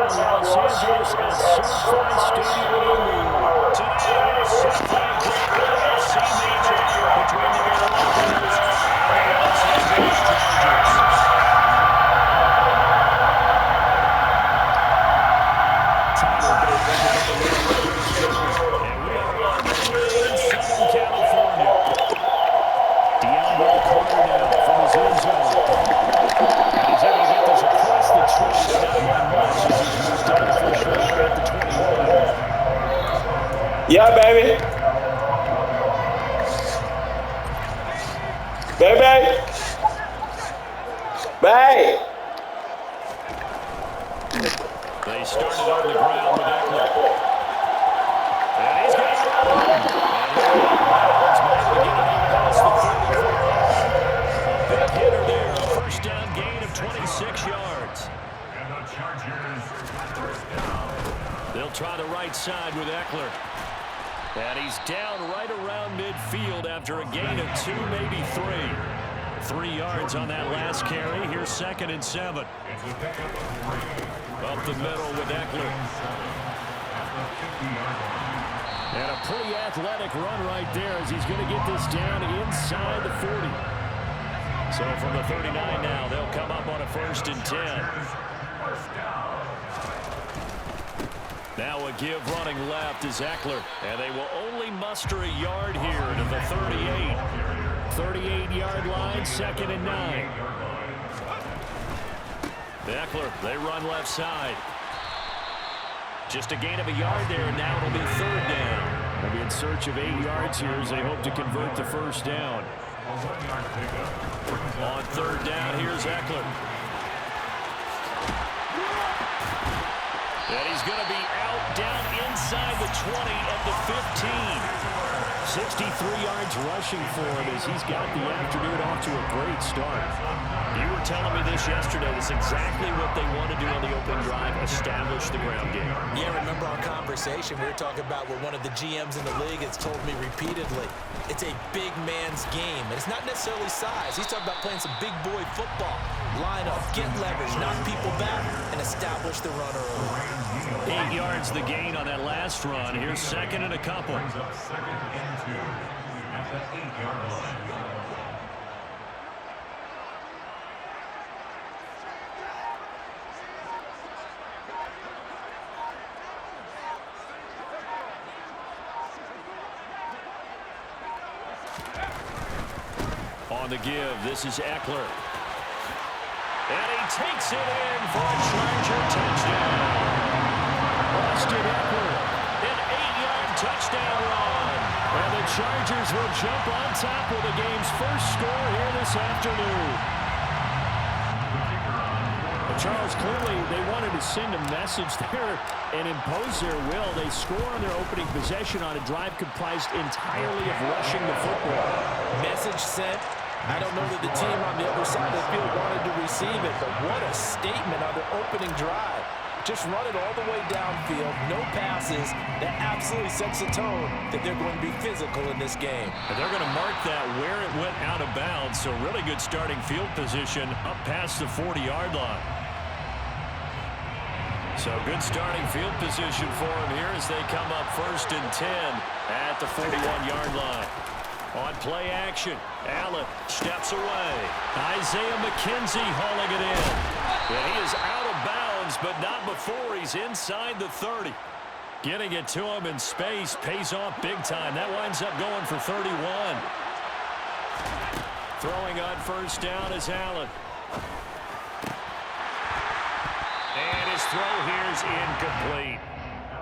Los Angeles at SoFi Stadium in Inglewood. Today we'll celebrate a great AFC matchup between the Broncos and the Los Angeles Chargers. Tyler Bate representing the Raiders tonight, and we are on the way in Southern California. DeAndre Carter now from his end zone. And he's able to get this across the 20, but not by much as he's moved down officially at the 21. Yeah, baby. Baby. Babe. They started on the ground with Eckler. And he's got it run. And he'll be out of bounds, but able to get it out past the 30. A big hitter there. A first down gain of 26 yards. And the Chargers first down. They'll try the right side with Eckler. And he's down right around midfield after a gain of 2, maybe 3. 3 yards on that last carry. Here's 2nd and 7. It's a pickup of 3. Up the middle with Eckler. And a pretty athletic run right there as he's going to get this down inside the 40. So from the 39 now, they'll come up on a 1st and 10. Now a give running left is Eckler. And they will only muster a yard here to the 38. 38-yard line, 2nd and 9. Eckler, they run left side. Just a gain of a yard there, and now it'll be 3rd down. They'll be in search of 8 yards here as they hope to convert the 1st down. On 3rd down, here's Eckler. And he's going to be out down inside the 20 at the 15. 63 yards rushing for him as he's got the afternoon off to a great start. You were telling me this yesterday. That's exactly what they want to do on the opening drive, establish the ground game. Yeah, remember our conversation? We were talking about what one of the GMs in the league has told me repeatedly. It's a big man's game. And it's not necessarily size. He's talking about playing some big boy football. Line up, get leverage, knock people back, and establish the run early. 8 yards the gain on that last run. Here's 2nd and a couple. Brings up 2nd and 2 at the 8-yard line. On the give, this is Eckler. And he takes it in for a Charger touchdown. Austin Eckler, an 8-yard touchdown run. And the Chargers will jump on top with the game's first score here this afternoon. Charles, clearly they wanted to send a message there and impose their will. They score on their opening possession on a drive comprised entirely of rushing the football. Message sent. I don't know that the team on the other side of the field wanted to receive it, but what a statement on their opening drive. Just run it all the way downfield, no passes. That absolutely sets the tone that they're going to be physical in this game. And they're going to mark that where it went out of bounds, so really good starting field position up past the 40-yard line. So good starting field position for them here as they come up 1st and 10 at the 41-yard line. On play action, Allen steps away. Isaiah McKenzie hauling it in. And he is out of bounds, but not before he's inside the 30. Getting it to him in space pays off big time. That winds up going for 31. Throwing on 1st down is Allen. And his throw here's incomplete.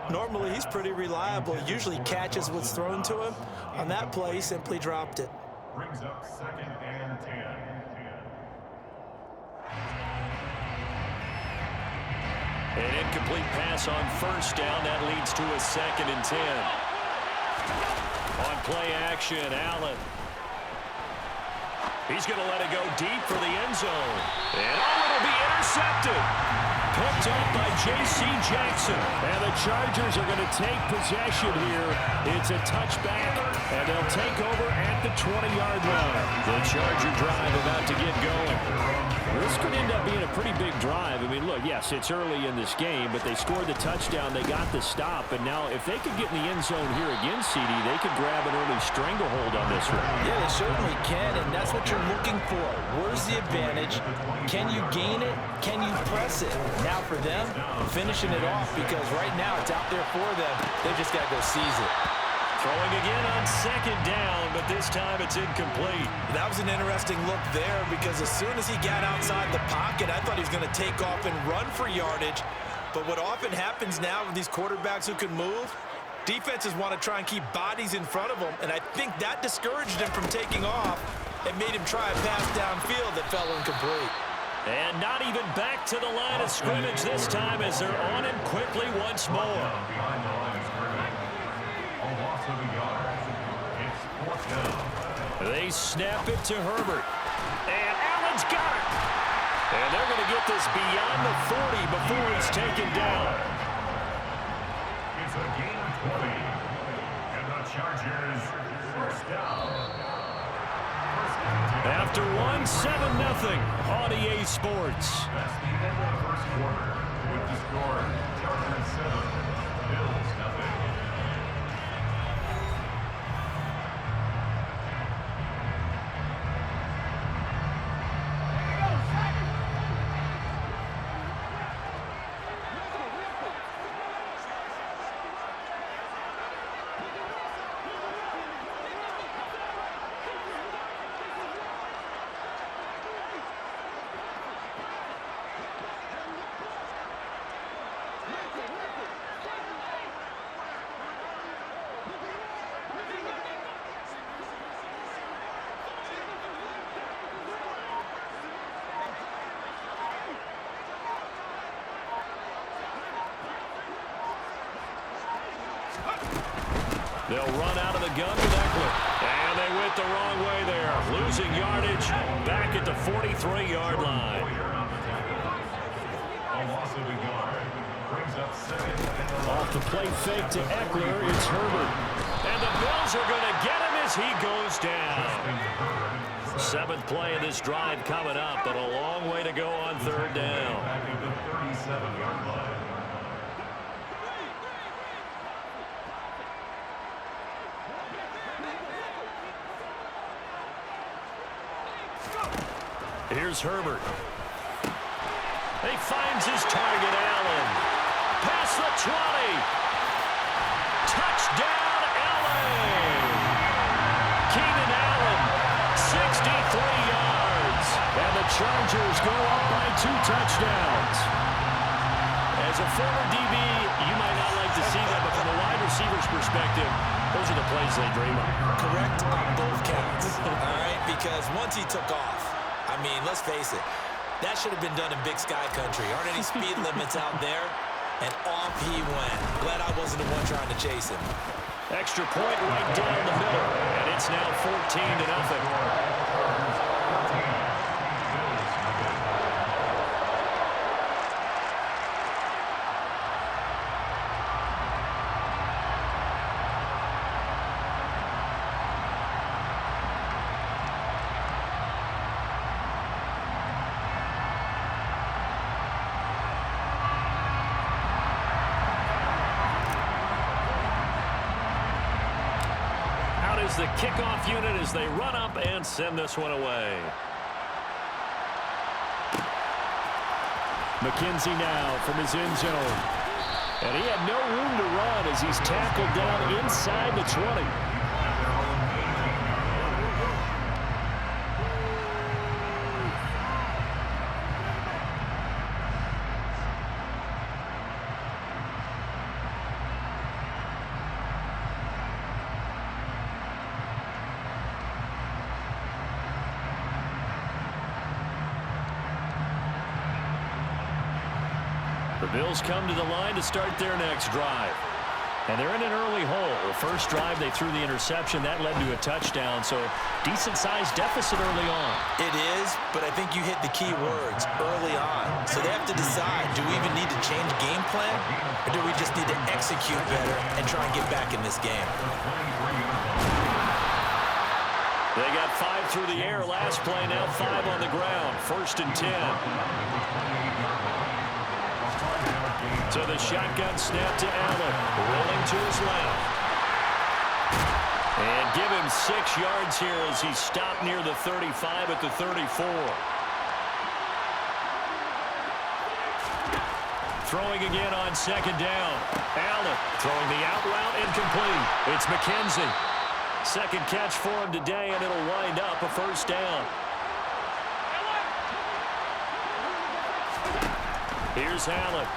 Normally, he's pretty reliable. Usually catches what's thrown to him. On that play, he simply dropped it. Brings up 2nd and 10. An incomplete pass on 1st down. That leads to a 2nd and 10. On play action, Allen. He's going to let it go deep for the end zone. And it'll be intercepted. Picked up by J.C. Jackson. And the Chargers are going to take possession here. It's a touchback, and they'll take over at the 20-yard line. The Charger drive about to get going. This could end up being a pretty big drive. I mean, look, yes, it's early in this game, but they scored the touchdown. They got the stop. And now if they could get in the end zone here again, CD, they could grab an early stranglehold on this one. Yeah, they certainly can, and that's what you're looking for. Where's the advantage? Can you gain it? Can you press it? Now for them, finishing it off, because right now it's out there for them. They've just got to go seize it. Throwing again on second down, but this time it's incomplete. That was an interesting look there, because as soon as he got outside the pocket, I thought he was going to take off and run for yardage. But what often happens now with these quarterbacks who can move, defenses want to try and keep bodies in front of them, and I think that discouraged him from taking off and made him try a pass downfield that fell incomplete. And not even back to the line of scrimmage this time as they're on him quickly once more. They snap it to Herbert. And Allen's got it. And they're going to get this beyond the 40 before he's taken down. It's a gain of 20. And the Chargers first down. After 1-7-0 on EA Sports. That's the end of the first quarter. With the score, Chargers 7, Bills 0. They'll run out of the gun with Eckler. And they went the wrong way there. Losing yardage back at the 43-yard line. A loss of a yard brings up second. Off the play fake to Eckler, it's Herbert. And the Bills are going to get him as he goes down. Seventh play of this drive coming up, but a long way to go on third down. Back at the 37-yard line. Here's Herbert. He finds his target, Allen. Past the 20. Touchdown, Allen. Keenan Allen, 63 yards. And the Chargers go up by 2 touchdowns. As a former DB, you might not like to see that, but from a wide receiver's perspective, those are the plays they dream of. Correct on both counts. All right, because once he took off, I mean, let's face it, that should have been done in Big Sky Country. Aren't any speed limits out there? And off he went. Glad I wasn't the one trying to chase him. Extra point right down the middle, and it's now 14-0. The kickoff unit as they run up and send this one away. McKenzie now from his end zone. And he had no room to run as he's tackled down inside the 20. The Bills come to the line to start their next drive. And they're in an early hole. The first drive, they threw the interception. That led to a touchdown, so decent-sized deficit early on. It is, but I think you hit the key words, early on. So they have to decide, do we even need to change game plan, or do we just need to execute better and try and get back in this game? They got 5 through the air last play, now 5 on the ground. 1st and 10. So the shotgun snap to Allen. Rolling to his left. And give him 6 yards here as he stopped near the 35 at the 34. Throwing again on 2nd down. Allen throwing the out route incomplete. It's McKenzie. 2nd catch for him today, and it'll wind up a 1st down. Here's Allen.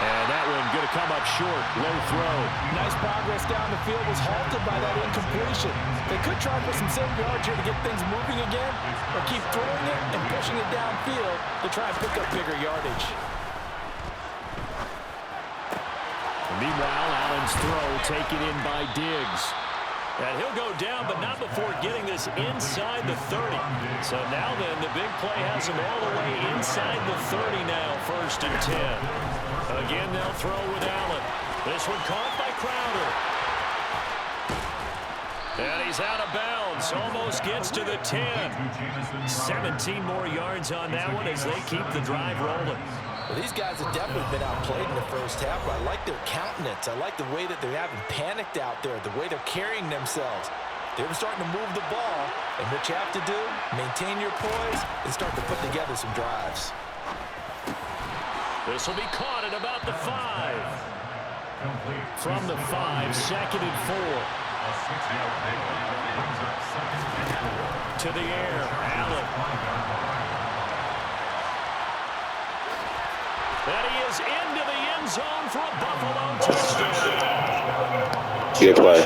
And that one going to come up short. Low throw. Nice progress down the field, was halted by that incompletion. They could try for some 7 yards here to get things moving again, or keep throwing it and pushing it downfield to try and pick up bigger yardage. Meanwhile, Allen's throw taken in by Diggs. And he'll go down, but not before getting this inside the 30. So now then, the big play has him all the way inside the 30 now, 1st and 10. Again, they'll throw with Allen. This one caught by Crowder. And he's out of bounds. Almost gets to the 10. 17 more yards on that one as they keep the drive rolling. Well, these guys have definitely been outplayed in the first half, but I like their countenance. I like the way that they haven't panicked out there, the way they're carrying themselves. They're starting to move the ball, and what you have to do, maintain your poise and start to put together some drives. This will be caught at about the 5. From the 5, 2nd and 4. To the air, Allen. And he is into the end zone for a Buffalo touchdown. Good play.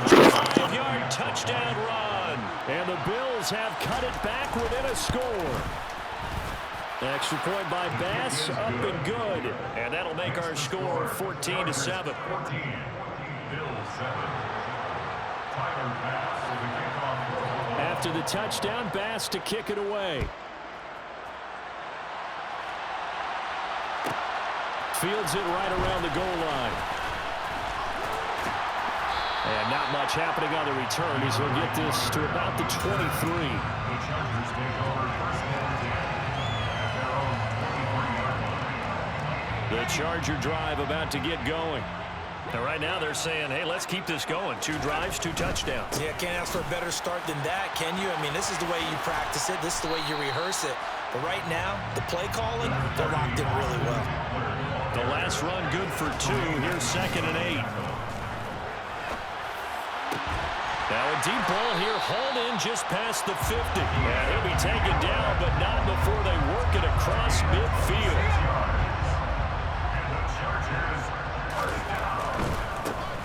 5-yard touchdown run. And the Bills have cut it back within a score. Extra point by Bass, up and good. And that'll make our score 14-7. After the touchdown, Bass to kick it away. Fields it right around the goal line. And not much happening on the return as he'll get this to about the 23. The Charger drive about to get going. And right now they're saying, hey, let's keep this going. 2 drives, 2 touchdowns. Yeah, can't ask for a better start than that, can you? I mean, this is the way you practice it. This is the way you rehearse it. But right now, the play calling, they're locked in really well. The last run good for 2. Here's 2nd and 8. Now a deep ball here, hauled in just past the 50. And he'll be taken down, but not before they work it across midfield.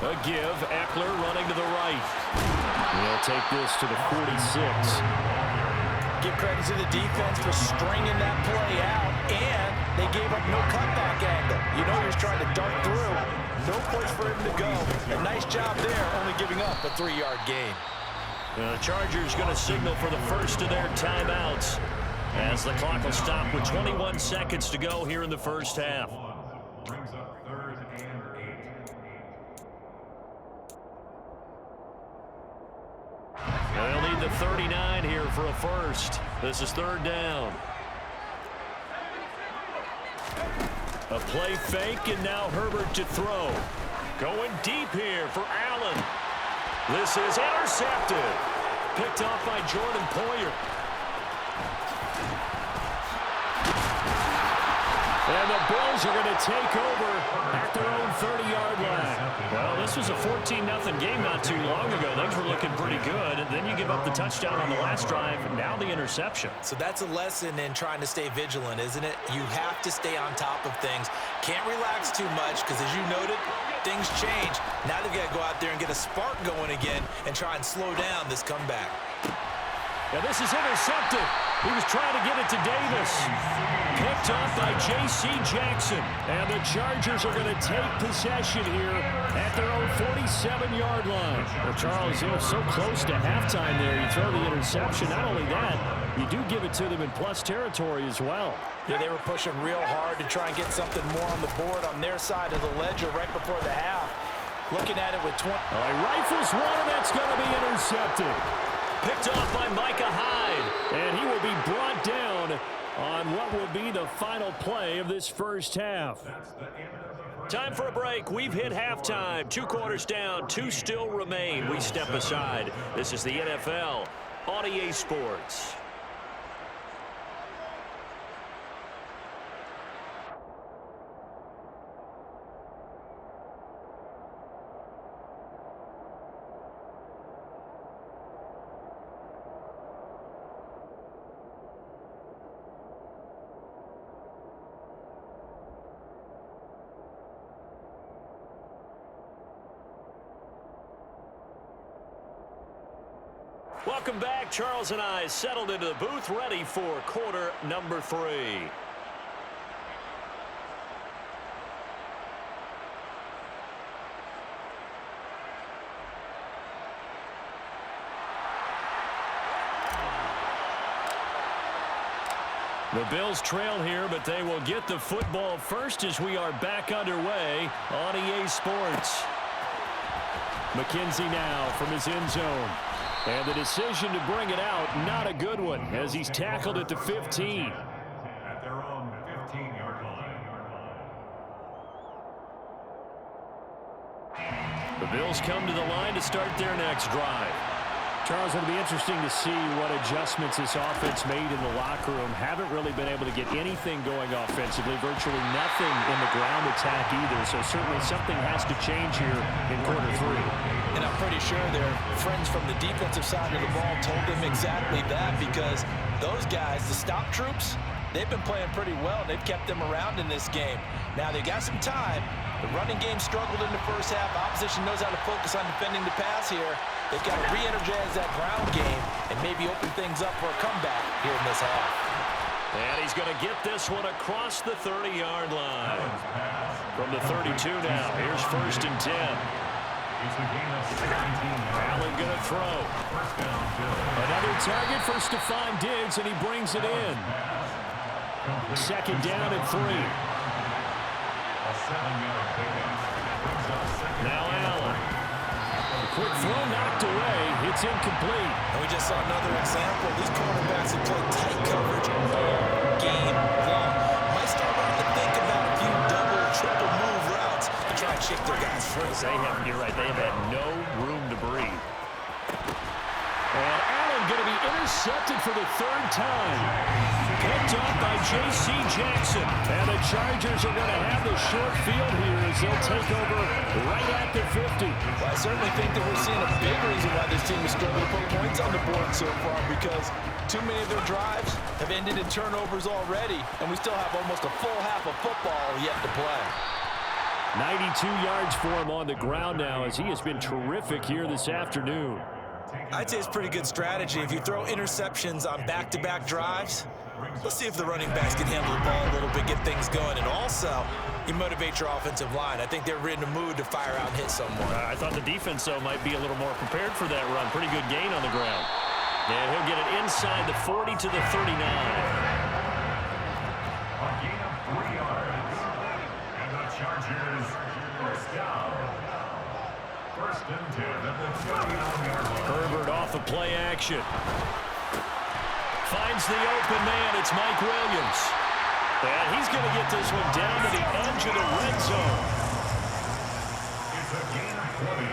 A give, Eckler running to the right. He'll take this to the 46. Give credit to the defense for stringing that play out, and they gave up no cutback angle. You know he was trying to dart through. No place for him to go. A nice job there, only giving up a 3-yard gain. The Chargers going to signal for the first of their timeouts as the clock will stop with 21 seconds to go here in the first half. Brings up 3rd and 8. They'll need the 39 here for a first. This is 3rd down. A play fake, and now Herbert to throw. Going deep here for Allen. This is intercepted. Picked off by Jordan Poyer. And the Bills are going to take over at their own 30-yard line. Well, this was a 14-0 game not too long ago. Things were looking pretty good, and then you give up the touchdown on the last drive, and now the interception. So that's a lesson in trying to stay vigilant, isn't it? You have to stay on top of things. Can't relax too much because, as you noted, things change. Now they've got to go out there and get a spark going again and try and slow down this comeback. Now this is intercepted. He was trying to get it to Davis. Picked off by J.C. Jackson. And the Chargers are going to take possession here at their own 47-yard line. Well, Charles, you know, so close to halftime there. You throw the interception. Not only that, you do give it to them in plus territory as well. Yeah, they were pushing real hard to try and get something more on the board on their side of the ledger right before the half. Looking at it with 20. He rifles one, and that's going to be intercepted. Picked off by Micah Hyde. And he will be brought down on what will be the final play of this first half. Time for a break. We've hit halftime. 2 quarters down, 2 still remain. We step aside. This is the NFL on EA Sports. Welcome back. Charles and I settled into the booth, ready for quarter number 3. The Bills trail here, but they will get the football first as we are back underway on EA Sports. McKenzie now from his end zone. And the decision to bring it out, not a good one, as he's tackled at the 15. At their own 15-yard line. The Bills come to the line to start their next drive. Charles, it'll be interesting to see what adjustments this offense made in the locker room. Haven't really been able to get anything going offensively, virtually nothing in the ground attack either. So certainly something has to change here in quarter 3. And I'm pretty sure their friends from the defensive side of the ball told them exactly that, because those guys, the stop troops, they've been playing pretty well. They've kept them around in this game. Now they got some time. The running game struggled in the first half. Opposition knows how to focus on defending the pass here. They've got to re-energize that ground game and maybe open things up for a comeback here in this half. And he's going to get this one across the 30-yard line. From the 32 now, here's 1st and 10. Allen going to throw. Another target for Stephon Diggs, and he brings it in. 2nd down and 3. Now Allen. Quick throw knocked away. It's incomplete. And we just saw another example. These cornerbacks have played tight coverage all game long. Might start to think about a few double, triple move routes to try and shake their guys free. You're right. They have had no room to breathe. And Allen going to be intercepted for the 3rd time. Picked off by J.C. Jackson. And the Chargers are going to have the short field here as they'll take over right at the 50. Well, I certainly think that we're seeing a big reason why this team is struggling to put points on the board so far, because too many of their drives have ended in turnovers already, and we still have almost a full half of football yet to play. 92 yards for him on the ground now, as he has been terrific here this afternoon. I'd say it's pretty good strategy. If you throw interceptions on back-to-back drives, let's see if the running backs can handle the ball a little bit, get things going, and also you motivate your offensive line. I think they're in a mood to fire out and hit someone. I thought the defense, though, might be a little more prepared for that run. Pretty good gain on the ground. And he'll get it inside the 40 to the 39. A gain of 3 yards. And the Chargers, 1st down. 1st and 10 at the 29-yard line. Herbert off of play action. Finds the open man. It's Mike Williams. And he's going to get this one down to the edge of the red zone. It's a gain of 20.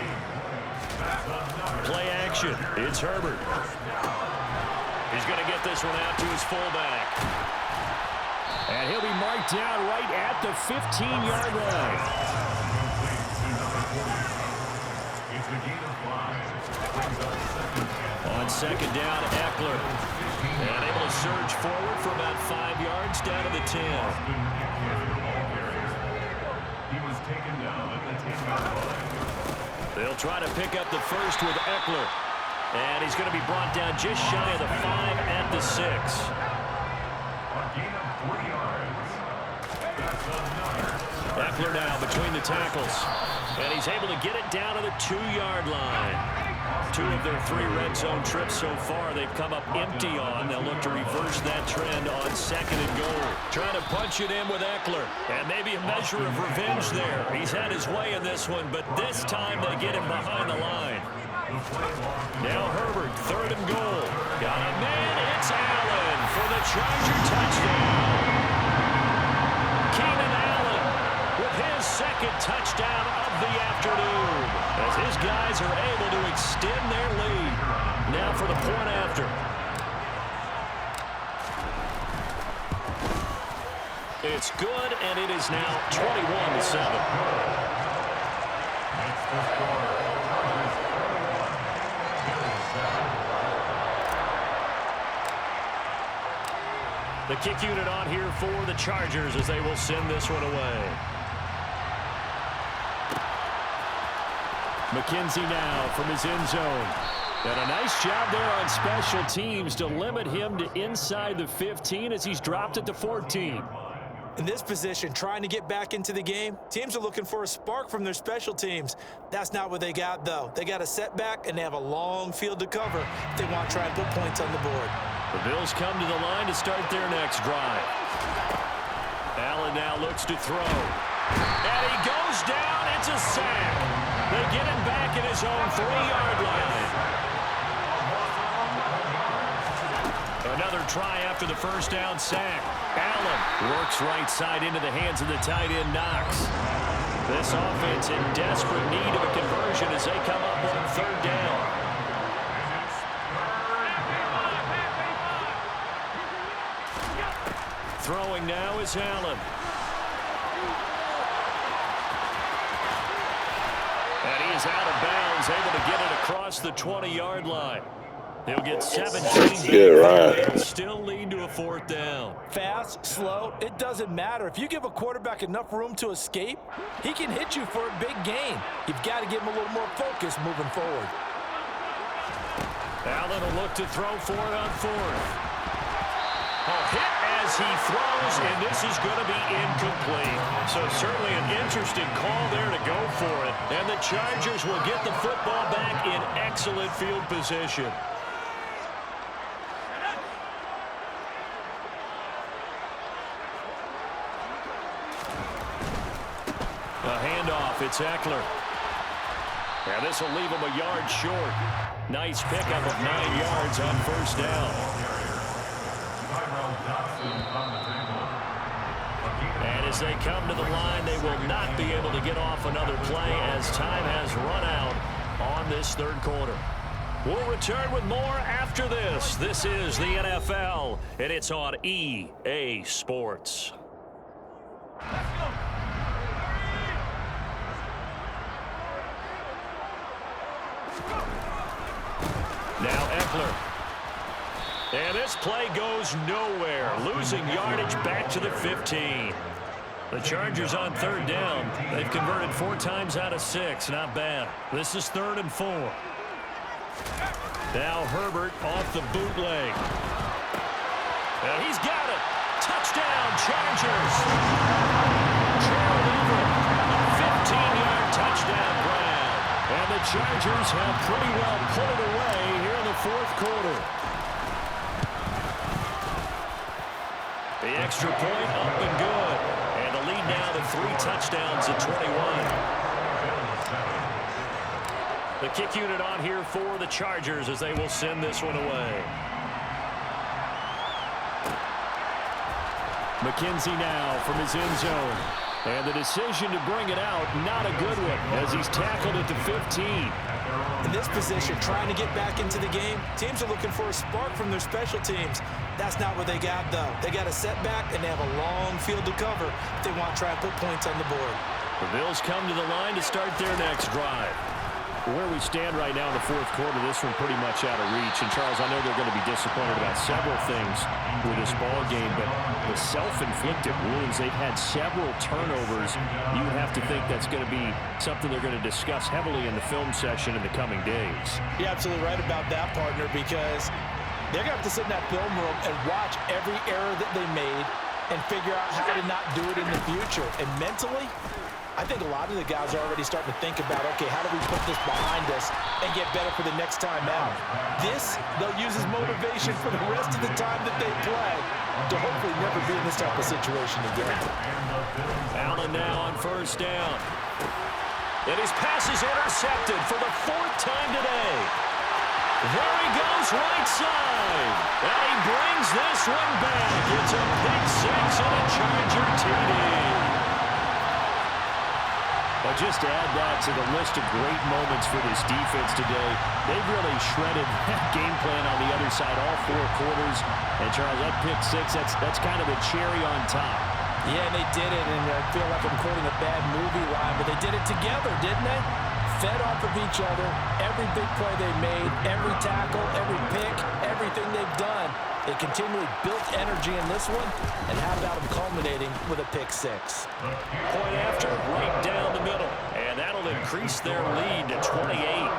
That's another. Play action. It's Herbert. He's going to get this one out to his fullback. And he'll be marked down right at the 15-yard line. It's a gain of 5. On 2nd down, Eckler. And able to surge forward for about 5 yards down to the 10. He was taken down at the 10-yard line. They'll try to pick up the first with Eckler. And he's going to be brought down just shy of the 5 at the 6. A gain of 3 yards. That's another. Eckler now between the tackles. And he's able to get it down to the 2-yard line. 2 of their 3 red zone trips so far they've come up empty on. They'll look to reverse that trend on 2nd and goal. Trying to punch it in with Eckler. And maybe a measure of revenge there. He's had his way in this one, but this time they get him behind the line. Now Herbert, 3rd and goal. Got a man, it's Allen for the Charger touchdown. Keenan Allen with his 2nd touchdown of the afternoon, as his guys are able to extend their lead. Now for the point after. It's good, and it is now 21-7. The kick unit on here for the Chargers as they will send this one away. McKenzie now from his end zone. And a nice job there on special teams to limit him to inside the 15 as he's dropped at the 14. In this position, trying to get back into the game, teams are looking for a spark from their special teams. That's not what they got, though. They got a setback, and they have a long field to cover if they want to try and put points on the board. The Bills come to the line to start their next drive. Allen now looks to throw. And he goes down. It's a sack. They get him back at his own 3-yard line. Another try after the first down sack. Allen works right side into the hands of the tight end Knox. This offense in desperate need of a conversion as they come up on 3rd down. Throwing now is Allen. And he is out of bounds, able to get it across the 20-yard line. He'll get 17. Yeah, right. It'll still lead to a 4th down. Fast, slow, it doesn't matter. If you give a quarterback enough room to escape, he can hit you for a big gain. You've got to give him a little more focus moving forward. Allen will look to throw for it on 4th. A hit as he throws, and this is going to be incomplete. So certainly an interesting call there to go for it. And the Chargers will get the football back in excellent field position. A handoff, it's Eckler. And this will leave him a yard short. Nice pickup of 9 yards on 1st down. And as they come to the line, they will not be able to get off another play as time has run out on this 3rd quarter. We'll return with more after this. This is the NFL, and it's on EA Sports. Now Eckler. And this play goes nowhere. Losing yardage back to the 15. The Chargers on 3rd down. They've converted 4 times out of 6. Not bad. This is 3rd and 4. Now Herbert off the bootleg. And he's got it. Touchdown, Chargers. Gerald Everett, a 15-yard touchdown grab. And the Chargers have pretty well put it away here in the 4th quarter. The extra point up and good. And the lead now to 3 touchdowns at 21. The kick unit on here for the Chargers as they will send this one away. McKenzie now from his end zone. And the decision to bring it out, not a good one, as he's tackled at the 15. In this position, trying to get back into the game, teams are looking for a spark from their special teams. That's not what they got, though. They got a setback, and they have a long field to cover if they want to try and put points on the board. The Bills come to the line to start their next drive. Where we stand right now in the 4th quarter, this one pretty much out of reach. And, Charles, I know they're going to be disappointed about several things with this ball game, but the self-inflicted wounds, they've had several turnovers. You would have to think that's going to be something they're going to discuss heavily in the film session in the coming days. You're absolutely right about that, partner, because they're going to have to sit in that film room and watch every error that they made and figure out how to not do it in the future. And mentally, I think a lot of the guys are already starting to think about, okay, how do we put this behind us and get better for the next time out? This, they'll use as motivation for the rest of the time that they play to hopefully never be in this type of situation again. Allen now on first down. And his pass is intercepted for the 4th time today. There he goes, right side. And he brings this one back. It's a pick six and a Charger TD. But just to add that to the list of great moments for this defense today, they've really shredded that game plan on the other side all 4 quarters. And, Charles, that pick six, that's kind of the cherry on top. Yeah, and they did it, and I feel like I'm quoting a bad movie line, but they did it together, didn't they? Fed off of each other, every big play they made, every tackle, every pick, everything they've done. They continually built energy in this one, and how about them culminating with a pick six? Point after, right down the middle, and that'll increase their lead to 28.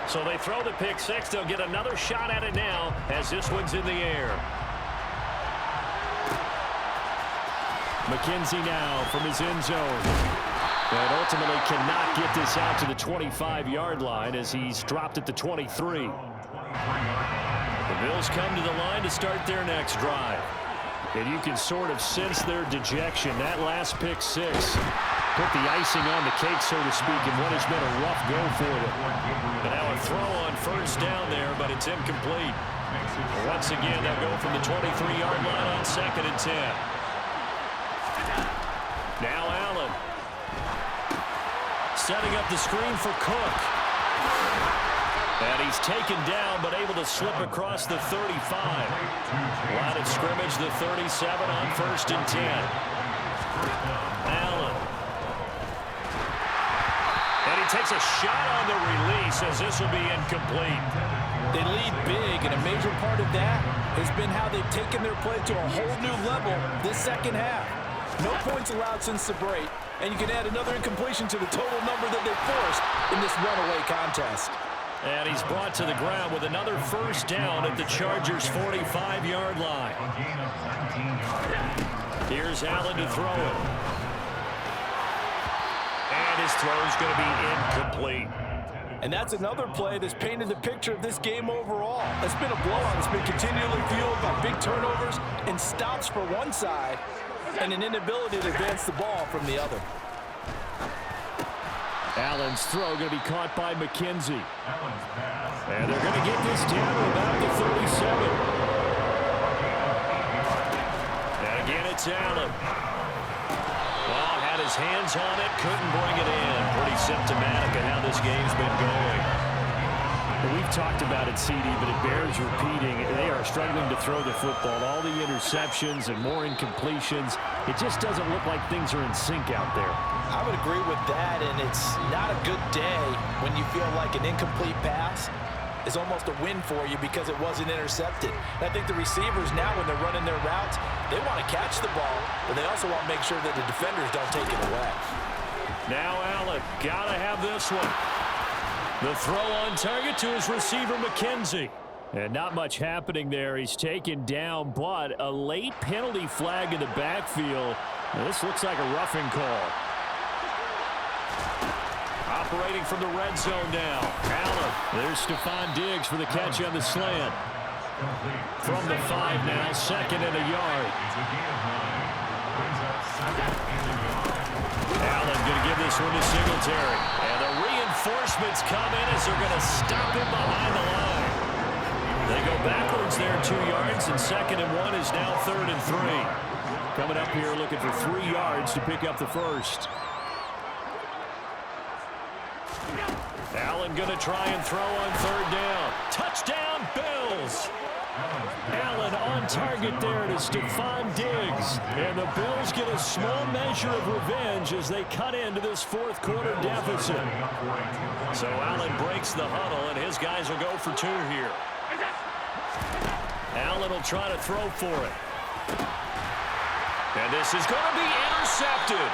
So they throw the pick six. They'll get another shot at it now as this one's in the air. McKenzie now from his end zone. And ultimately cannot get this out to the 25-yard line as he's dropped at the 23. The Bills come to the line to start their next drive. And you can sort of sense their dejection. That last pick six put the icing on the cake, so to speak, in what has been a rough go for them. And now a throw on first down there, but it's incomplete. Once again, they'll go from the 23-yard line on 2nd and 10. Now Allen. Setting up the screen for Cook. And he's taken down, but able to slip across the 35. Line of scrimmage, the 37 on 1st and 10. Allen. And he takes a shot on the release as this will be incomplete. They lead big, and a major part of that has been how they've taken their play to a whole new level this second half. No points allowed since the break, and you can add another incompletion to the total number that they forced in this runaway contest. And he's brought to the ground with another first down at the Chargers' 45-yard line. Here's Allen to throw it. And his throw is going to be incomplete. And that's another play that's painted the picture of this game overall. It's been a blowout that's been continually fueled by big turnovers and stops for one side and an inability to advance the ball from the other. Allen's throw going to be caught by McKenzie. And they're going to get this down to about the 37. And again, it's Allen. Well, had his hands on it, couldn't bring it in. Pretty symptomatic of how this game's been going. We've talked about it, CD, but it bears repeating. They are struggling to throw the football. All the interceptions and more incompletions. It just doesn't look like things are in sync out there. I would agree with that, and it's not a good day when you feel like an incomplete pass is almost a win for you because it wasn't intercepted. And I think the receivers now, when they're running their routes, they want to catch the ball, but they also want to make sure that the defenders don't take it away. Now Allen, got to have this one. The throw on target to his receiver, McKenzie. And not much happening there. He's taken down, but a late penalty flag in the backfield. Now, this looks like a roughing call. Operating from the red zone now. Allen. There's Stephon Diggs for the catch on the slant. From the 5 now, 2nd and a yard. Allen going to give this one to Singletary. And the reinforcements come in as they're going to stop him behind the line. They go backwards there 2 yards, and 2nd and 1 is now 3rd and 3. Coming up here looking for 3 yards to pick up the first. Allen going to try and throw on 3rd down. Touchdown, Bills! Allen on target there to Stephon Diggs. And the Bills get a small measure of revenge as they cut into this 4th quarter deficit. So Allen breaks the huddle, and his guys will go for 2 here. Allen will try to throw for it. And this is going to be intercepted.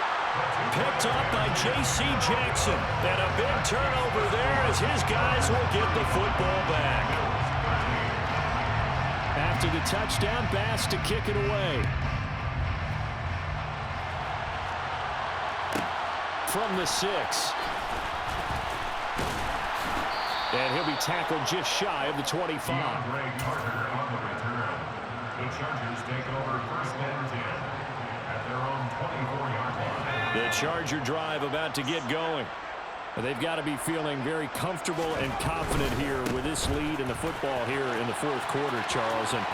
Picked up by J.C. Jackson. And a big turnover there as his guys will get the football back. After the touchdown, Bass to kick it away. from the 6. And he'll be tackled just shy of the 25. The Chargers take over first and 10 at their own 24-yard line. The Charger drive about to get going. They've got to be feeling very comfortable and confident here with this lead in the football here in the fourth quarter, Charles. And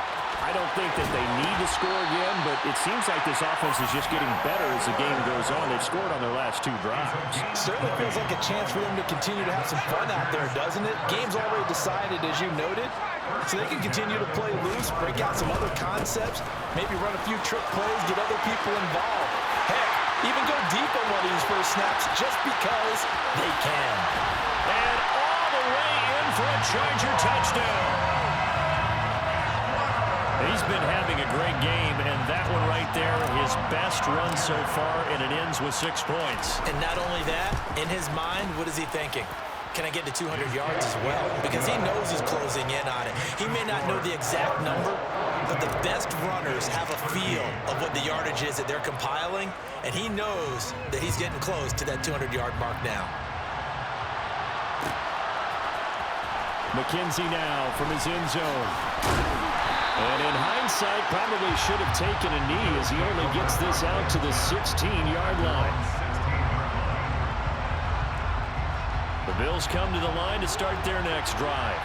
I don't think that they need to score again, but it seems like this offense is just getting better as the game goes on. They've scored on their last 2 drives. Certainly feels like a chance for them to continue to have some fun out there, doesn't it? Game's already decided, as you noted, so they can continue to play loose, break out some other concepts, maybe run a few trick plays, get other people involved. Heck, even go deep on one of these first snaps just because they can. And all the way in for a Charger touchdown. He's been having a great game, and that one right there, his best run so far, and it ends with 6 points. And not only that, in his mind, what is he thinking? Can I get to 200 yards as well? Because he knows he's closing in on it. He may not know the exact number, but the best runners have a feel of what the yardage is that they're compiling, and he knows that he's getting close to that 200-yard mark now. McKenzie now from his end zone. And in hindsight, probably should have taken a knee as he only gets this out to the 16-yard line. The Bills come to the line to start their next drive.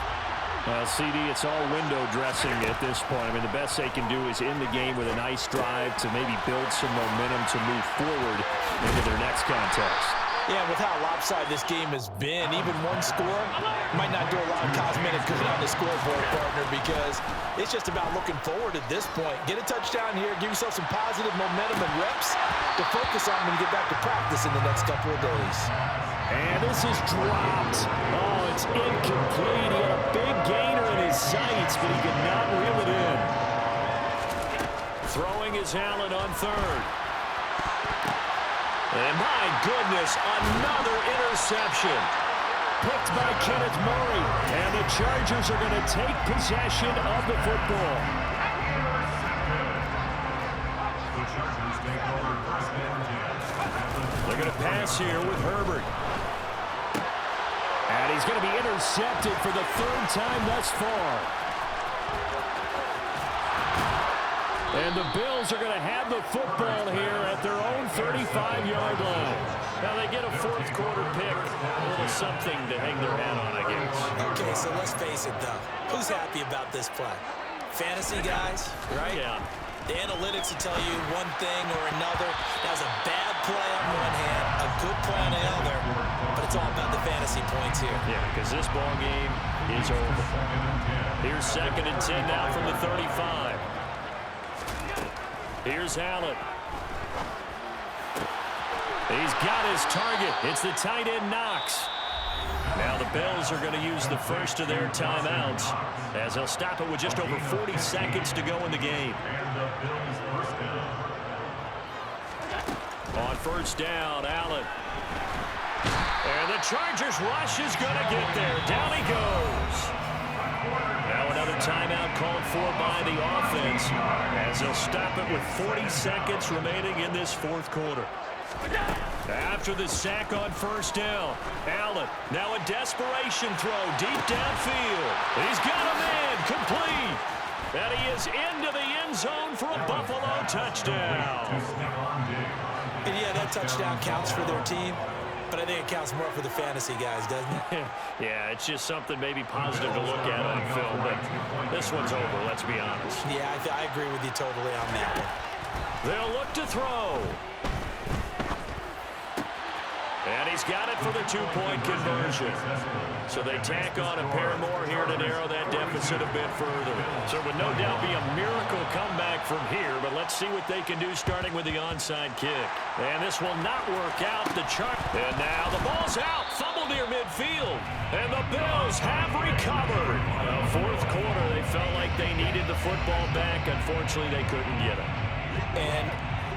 CD, it's all window dressing at this point. I mean, the best they can do is end the game with a nice drive to maybe build some momentum to move forward into their next contest. Yeah, with how lopsided this game has been, even one score might not do a lot of cosmetic good on the scoreboard, partner, because it's just about looking forward at this point. Get a touchdown here, give yourself some positive momentum and reps to focus on when you get back to practice in the next couple of days. And this is dropped. Oh, it's incomplete. He had a big gainer in his sights, but he could not reel it in. Throwing is Allen on 3rd. And my goodness, another interception. Picked by Kenneth Murray. And the Chargers are going to take possession of the football. The Chargers take over first and 10. They're going to pass here with Herbert. And he's going to be intercepted for the 3rd time thus far. And the Bills are going to have the football here at their own 35-yard line. Now they get a fourth quarter pick. A little something to hang their hat on, I guess. Okay, so let's face it, though. Who's happy about this play? Fantasy guys, right? Yeah. The analytics will tell you one thing or another. That was a bad play on one hand, a good play on the other, but it's all about the fantasy points here. Yeah, because this ball game is over. Here's 2nd and 10 now from the 35. Here's Allen. He's got his target. It's the tight end Knox. Now the Bills are going to use the first of their timeouts as they'll stop it with just over 40 seconds to go in the game. On first down, Allen. And the Chargers rush is going to get there. Down he goes. Now another timeout called for by the offense as they'll stop it with 40 seconds remaining in this fourth quarter. After the sack on first down, Allen, now a desperation throw deep downfield. He's got a man, complete. And he is into the end zone for a Buffalo touchdown. And yeah, that touchdown counts for their team, but I think it counts more for the fantasy guys, doesn't it? Yeah, it's just something maybe positive to look at on film, but this one's over, let's be honest. Yeah, I agree with you totally on that one. They'll look to throw. And he's got it for the two-point conversion. So they tack on a pair more here to narrow that deficit a bit further. So it would no doubt be a miracle comeback from here, but let's see what they can do starting with the onside kick. And this will not work out. And now the ball's out. Fumble near midfield. And the Bills have recovered. Fourth quarter, they felt like they needed the football back. Unfortunately, they couldn't get it. And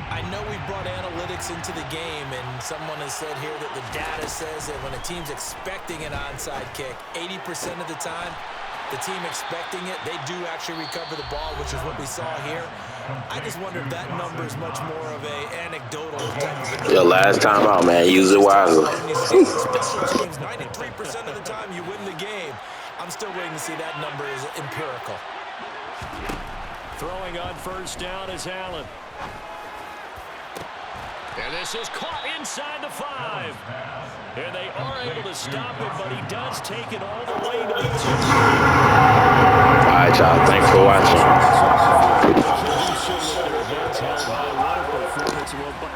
I know we brought analytics into the game, and someone has said here that the data says that when a team's expecting an onside kick, 80% of the time, the team expecting it, they do actually recover the ball, which is what we saw here. I just wonder if that number is much more of a anecdotal type of... Your last time out, man. Use it wisely. Special teams, 93% of the time you win the game. I'm still waiting to see that number is empirical. Throwing on first down is Allen. And this is caught inside the 5. And they are able to stop him, but he does take it all the way to the 2. All right, y'all. Thanks for watching.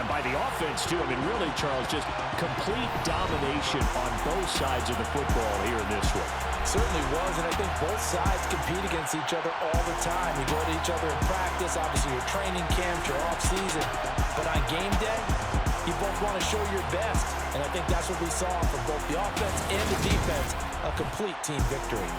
By the offense, too. I mean, really, Charles, just complete domination on both sides of the football here in this one. Certainly was, and I think both sides compete against each other all the time. You go to each other in practice, obviously your training camps, your off-season. But on game day, you both want to show your best. And I think that's what we saw from both the offense and the defense, a complete team victory.